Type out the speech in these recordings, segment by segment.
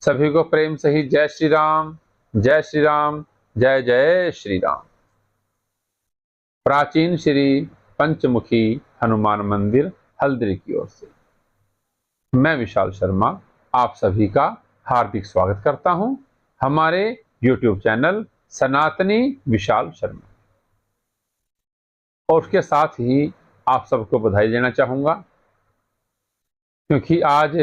सभी को प्रेम सही जय श्री राम, जय श्री राम, जय जय श्री राम। प्राचीन श्री पंचमुखी हनुमान मंदिर हल्द्री की ओर से मैं विशाल शर्मा आप सभी का हार्दिक स्वागत करता हूं हमारे YouTube चैनल सनातनी विशाल शर्मा। और उसके साथ ही आप सबको बधाई देना चाहूंगा क्योंकि आज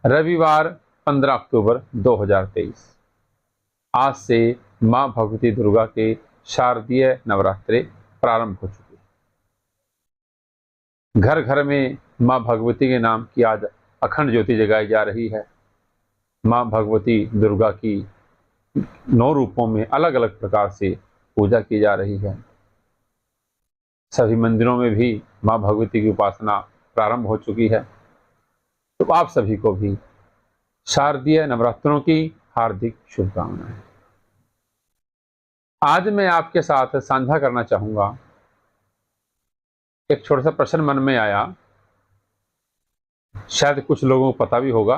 रविवार 15 अक्टूबर 2023 आज से मां भगवती दुर्गा के शारदीय नवरात्रे प्रारंभ हो चुके हैं। घर घर में मां भगवती के नाम की आज अखंड ज्योति जगाई जा रही है। मां भगवती दुर्गा की 9 रूपों में अलग अलग प्रकार से पूजा की जा रही है। सभी मंदिरों में भी मां भगवती की उपासना प्रारंभ हो चुकी है। तो आप सभी को भी शारदीय नवरात्रों की हार्दिक शुभकामनाएं। आज मैं आपके साथ साझा करना चाहूंगा, एक छोटा सा प्रश्न मन में आया, शायद कुछ लोगों को पता भी होगा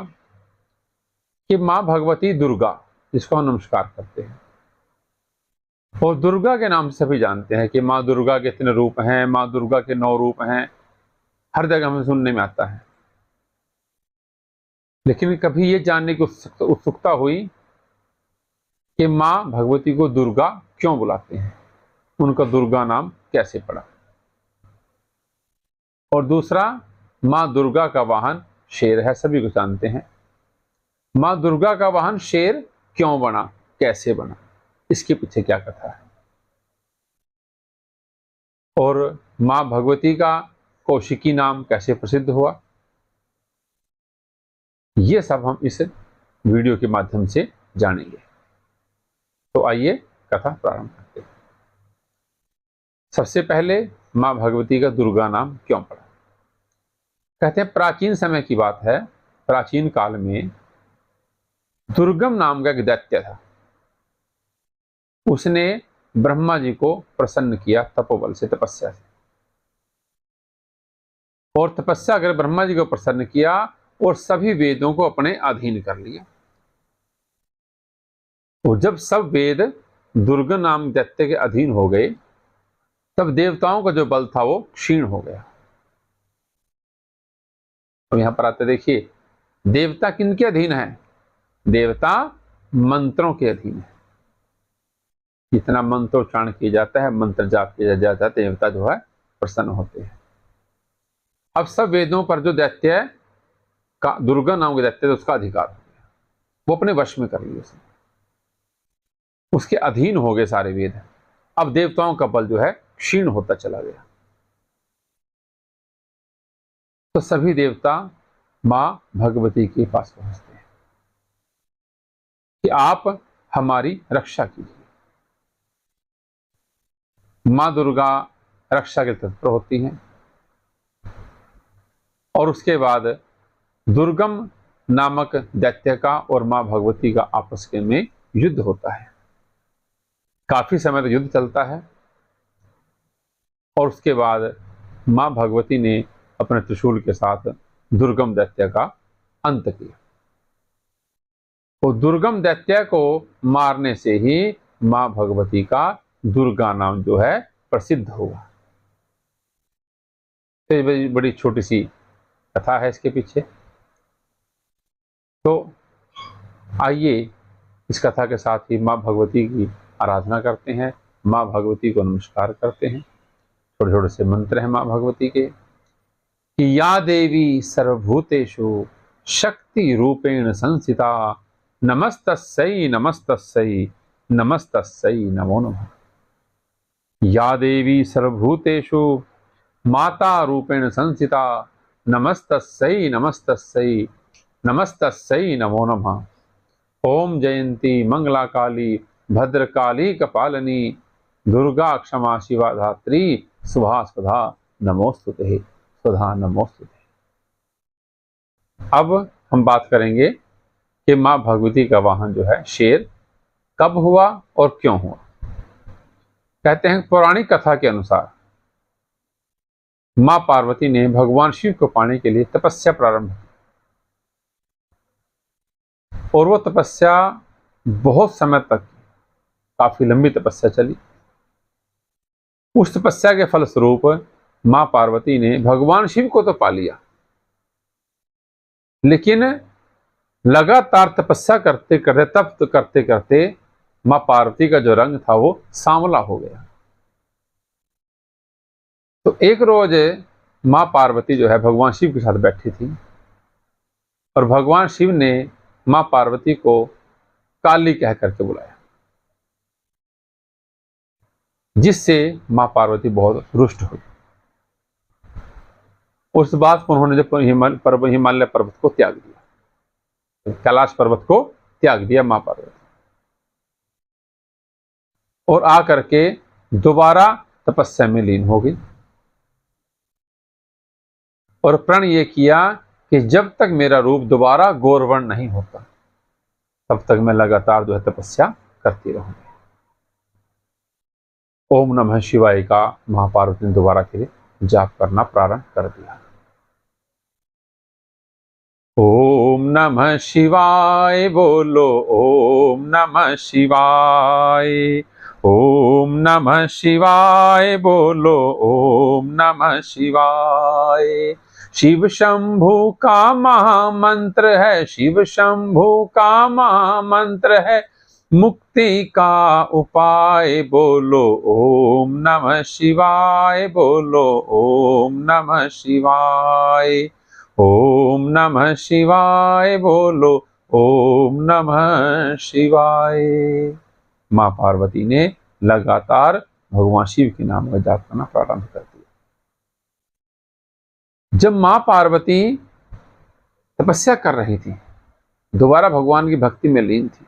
कि मां भगवती दुर्गा जिसको हम नमस्कार करते हैं और दुर्गा के नाम से सभी जानते हैं कि मां दुर्गा के इतने रूप हैं, मां दुर्गा के 9 रूप हैं, हर जगह हमें सुनने में आता है। लेकिन कभी ये जानने की उत्सुकता हुई कि मां भगवती को दुर्गा क्यों बुलाते हैं, उनका दुर्गा नाम कैसे पड़ा। और दूसरा, मां दुर्गा का वाहन शेर है, सभी को जानते हैं। मां दुर्गा का वाहन शेर क्यों बना, कैसे बना, इसके पीछे क्या कथा है। और मां भगवती का कौशिकी नाम कैसे प्रसिद्ध हुआ, ये सब हम इस वीडियो के माध्यम से जानेंगे। तो आइए कथा प्रारंभ करते हैं। सबसे पहले मां भगवती का दुर्गा नाम क्यों पड़ा। कहते हैं प्राचीन समय की बात है, प्राचीन काल में दुर्गम नाम का एक दैत्य था। उसने ब्रह्मा जी को प्रसन्न किया तपोबल से, तपस्या से। और तपस्या कर ब्रह्मा जी को प्रसन्न किया और सभी वेदों को अपने अधीन कर लिया। और जब सब वेद दुर्गा नाम दैत्य के अधीन हो गए, तब देवताओं का जो बल था वो क्षीण हो गया। अब यहां पर आते देखिए, देवता किनके अधीन है, देवता मंत्रों के अधीन है। जितना मंत्रोच्चारण किया जाता है, मंत्र जाप किया जाता है, देवता जो है प्रसन्न होते हैं। अब सब वेदों पर जो दैत्य है का दुर्गा नाम के दैत्य, उसका अधिकार हो गया, वो अपने वश में कर लिया, उसके अधीन हो गए सारे वेद। अब देवताओं का बल जो है क्षीण होता चला गया। तो सभी देवता मां भगवती के पास पहुंचते हैं कि आप हमारी रक्षा कीजिए। मां दुर्गा रक्षा के तत्पर होती हैं। और उसके बाद दुर्गम नामक दैत्य का और मां भगवती का आपस के में युद्ध होता है। काफी समय तक युद्ध चलता है। और उसके बाद मां भगवती ने अपने त्रिशूल के साथ दुर्गम दैत्य का अंत किया। और दुर्गम दैत्य को मारने से ही मां भगवती का दुर्गा नाम जो है प्रसिद्ध हुआ। तो बड़ी छोटी सी कथा है इसके पीछे। तो आइए इस कथा के साथ ही मां भगवती की आराधना करते हैं, मां भगवती को नमस्कार करते हैं। छोटे छोटे से मंत्र हैं मां भगवती के कि या देवी सर्वभूतेषु शक्ति रूपेण संस्थिता नमस्तस्यै नमस्तस्यै नमस्तस्यै नमो नमः। या देवी सर्वभूतेषु माता रूपेण संस्थिता नमस्तस्यै नमस्तस्यै नमस्तस्यै नमो नमः। ओम जयंती मंगला काली भद्रकाली कपालिनी दुर्गा क्षमा शिवा धात्री शुभा स्वधा नमोस्तुते, स्वधा नमोस्तुते। अब हम बात करेंगे कि मां भगवती का वाहन जो है शेर कब हुआ और क्यों हुआ। कहते हैं पौराणिक कथा के अनुसार मां पार्वती ने भगवान शिव को पाने के लिए तपस्या प्रारंभ की। और वो तपस्या बहुत समय तक, काफी लंबी तपस्या चली। उस तपस्या के फलस्वरूप मां पार्वती ने भगवान शिव को तो पा लिया, लेकिन लगातार तपस्या करते करते, तप करते करते मां पार्वती का जो रंग था वो सांवला हो गया। तो एक रोज मां पार्वती जो है भगवान शिव के साथ बैठी थी, और भगवान शिव ने मां पार्वती को काली कह करके बुलाया, जिससे मां पार्वती बहुत रुष्ट हुई। उस बात को उन्होंने जब हिमालय पर्वत को त्याग दिया, कैलाश पर्वत को त्याग दिया मां पार्वती, और आकर के दोबारा तपस्या में लीन हो गई, और प्रण ये किया कि जब तक मेरा रूप दोबारा गौरवर्ण नहीं होता तब तक मैं लगातार जो है तपस्या करती रहूंगी। ओम नमः शिवाय का महापार्वती ने दोबारा के लिए जाप करना प्रारंभ कर दिया। ओम नमः शिवाय बोलो, ओम नमः शिवाय, ओम नमः शिवाय बोलो, ओम नमः शिवाय। शिव शंभु का महामंत्र है, शिव शंभु का महामंत्र है, मुक्ति का उपाय बोलो, ओम नमः शिवाय बोलो, ओम नमः शिवाय, ओम नमः शिवाय बोलो, ओम नमः शिवाय। मां पार्वती ने लगातार भगवान शिव के नाम का जाप करना प्रारंभ कर दिया। जब मां पार्वती तपस्या कर रही थी, दोबारा भगवान की भक्ति में लीन थी,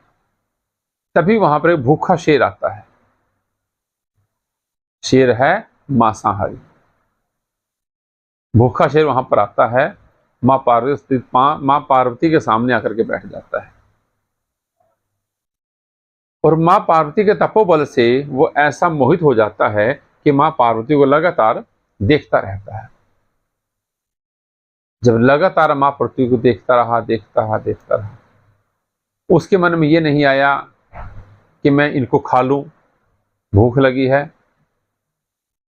तभी वहां पर एक भूखा शेर आता है। शेर है मांसाहारी। भूखा शेर वहां पर आता है, मां पार्वती के सामने आकर के बैठ जाता है, और मां पार्वती के तपोबल से वो ऐसा मोहित हो जाता है कि मां पार्वती को लगातार देखता रहता है। जब लगातार मां पार्वती को देखता रहा, उसके मन में ये नहीं आया कि मैं इनको खा लूं, भूख लगी है,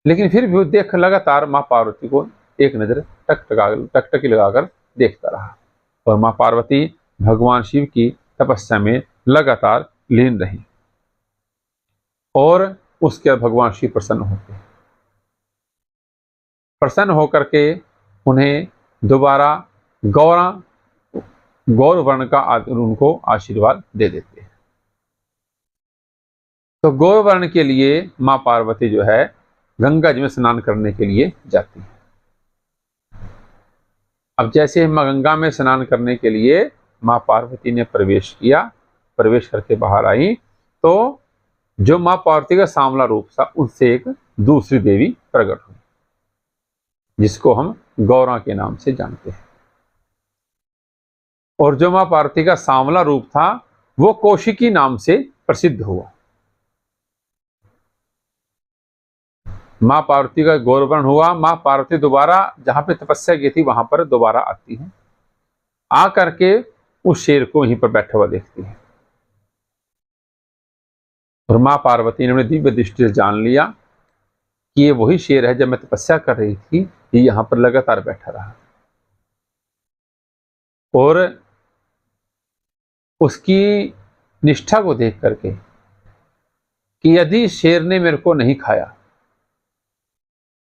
लेकिन फिर भी वो देख लगातार मां पार्वती को एक नजर टकटकी लगाकर देखता रहा, और मां पार्वती भगवान शिव की तपस्या में लगातार लीन रही, और उसके बाद भगवान शिव प्रसन्न होकर के उन्हें दोबारा गौर वर्ण का उनको आशीर्वाद दे देते हैं। तो गौर वर्ण के लिए मां पार्वती जो है गंगा जी में स्नान करने के लिए जाती है। अब जैसे गंगा में स्नान करने के लिए मां पार्वती ने प्रवेश किया, प्रवेश करके बाहर आई, तो जो मां पार्वती का सांवला रूप था उससे एक दूसरी देवी प्रकट हुई, जिसको हम गौरा के नाम से जानते हैं। और जो मां पार्वती का सांवला रूप था वो कौशिकी नाम से प्रसिद्ध हुआ। मां पार्वती का गौरवर्ण हुआ। मां पार्वती दोबारा जहां पे तपस्या की थी वहां पर दोबारा आती है, आकर के उस शेर को वहीं पर बैठा हुआ देखती है, और मां पार्वती ने अपने दिव्य दृष्टि से जान लिया कि ये वही शेर है, जब मैं तपस्या कर रही थी ये यहां पर लगातार बैठा रहा। और उसकी निष्ठा को देख करके कि यदि शेर ने मेरे को नहीं खाया,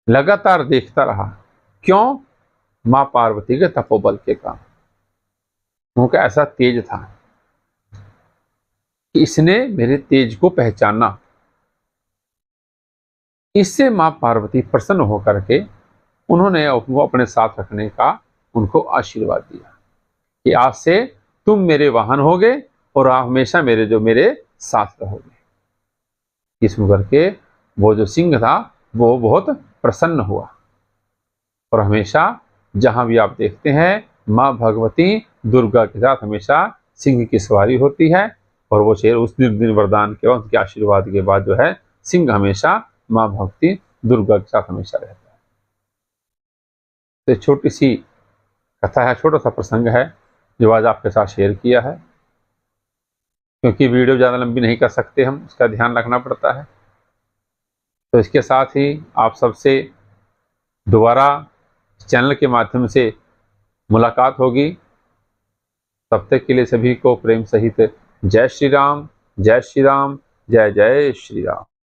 लगातार देखता रहा, क्यों? मां पार्वती के तपोबल के कारण। उनका ऐसा तेज था कि इसने मेरे तेज को पहचाना। इससे मां पार्वती प्रसन्न होकर के उन्होंने उनको अपने साथ रखने का उनको आशीर्वाद दिया कि आज से तुम मेरे वाहन होगे और आप हमेशा मेरे साथ रहोगे। इस करके वो जो सिंह था वो बहुत प्रसन्न हुआ, और हमेशा जहां भी आप देखते हैं मां भगवती दुर्गा के साथ हमेशा सिंह की सवारी होती है, और वो शेर उस दिन वरदान के बाद, उनके आशीर्वाद के बाद जो है सिंह हमेशा मां भगवती दुर्गा के साथ हमेशा रहता है। तो छोटी सी कथा है, छोटा सा प्रसंग है जो आज आपके साथ शेयर किया है। क्योंकि वीडियो ज़्यादा लंबी नहीं कर सकते हम, उसका ध्यान रखना पड़ता है। तो इसके साथ ही आप सबसे दोबारा चैनल के माध्यम से मुलाकात होगी। तब तक के लिए सभी को प्रेम सहित जय श्री राम, जय श्री राम, जय जय श्री राम।